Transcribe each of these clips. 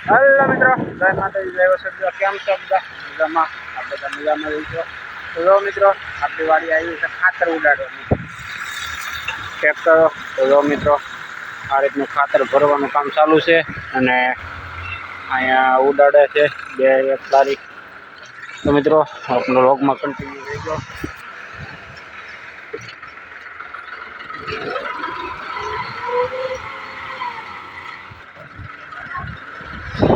Hello મિત્રો, જય માતાજી, જય વસંત. કેમ છો બધા? મજામાં? આ બધા મજામાં રહીશો. તો જો મિત્રો, આપણી વાડી આવી છે ખાતર ઉડાડવાનું ટ્રેક્ટર. તો જો મિત્રો, આ રીતનું ખાતર ભરવાનું કામ ચાલુ છે અને અહીંયા ઉડાડે છે એક તારીખ. તો મિત્રો, આપણો વ્લોગમાં કન્ટિન્યુ રહી ગયો.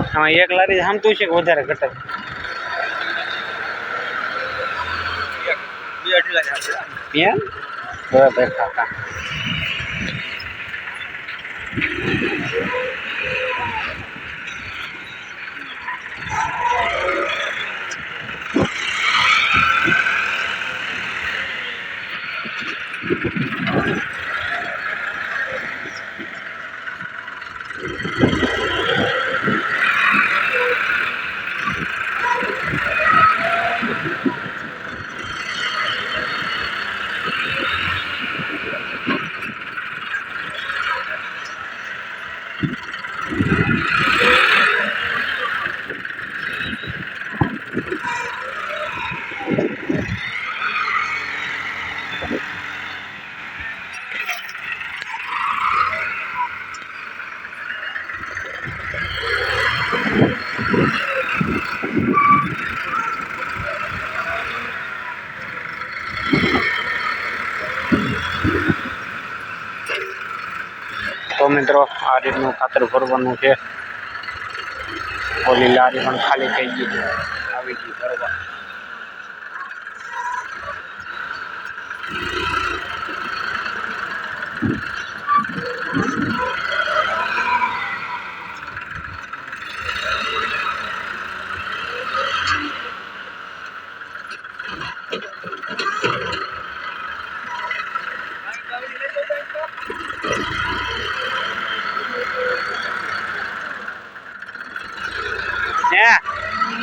આમાં એક લારી સામતું છે કે વધારે ઘટક? બરાબર કાકા. તો મિત્રો, આ રીતનું ખાતર ભરવાનું છે. ઓલી લારી પણ ખાલી થઈ ગઈ છે, આવી ગઈ ભરવા.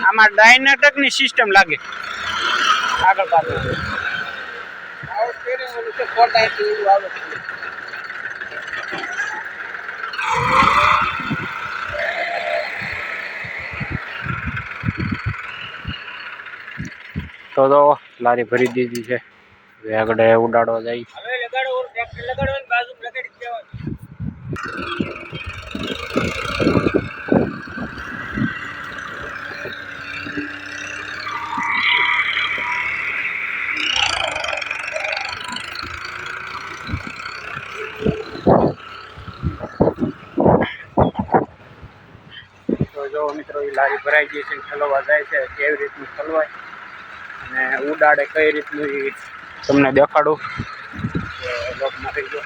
આમાં ડાયનેટક ની સિસ્ટમ લાગે આગળ પાછળ. તો લારી ભરી દીધી છે, હવે આગળ ઉડાડવા જાય. તો જો મિત્રો, એ લારી ભરાઈ ગઈ છે, ઠલવા જાય છે. કેવી રીતનું ઠલવાય અને ઉડાડે કઈ રીતનું એ તમને દેખાડું. લોગમાં થઈ ગયો.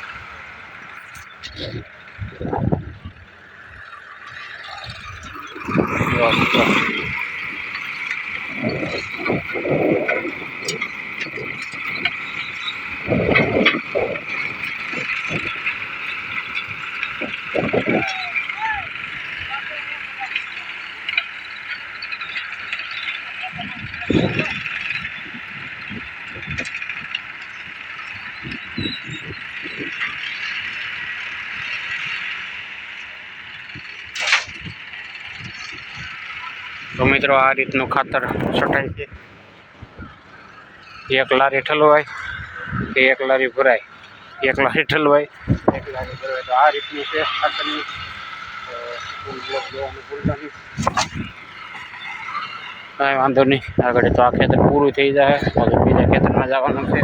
તો મિત્રો, આ રીતનું ખાતર છટાય છે. એક લારી ઠલવાય કે એક લારી ભરાય, એક લારી ઠલવાય એક લારી ભરાય. તો આ રીતનું છે ખાતરની. કાંઈ વાંધો નહીં, આગળ તો આ ખેતર પૂરું થઈ જાય, બીજા ખેતરમાં જવાનું છે.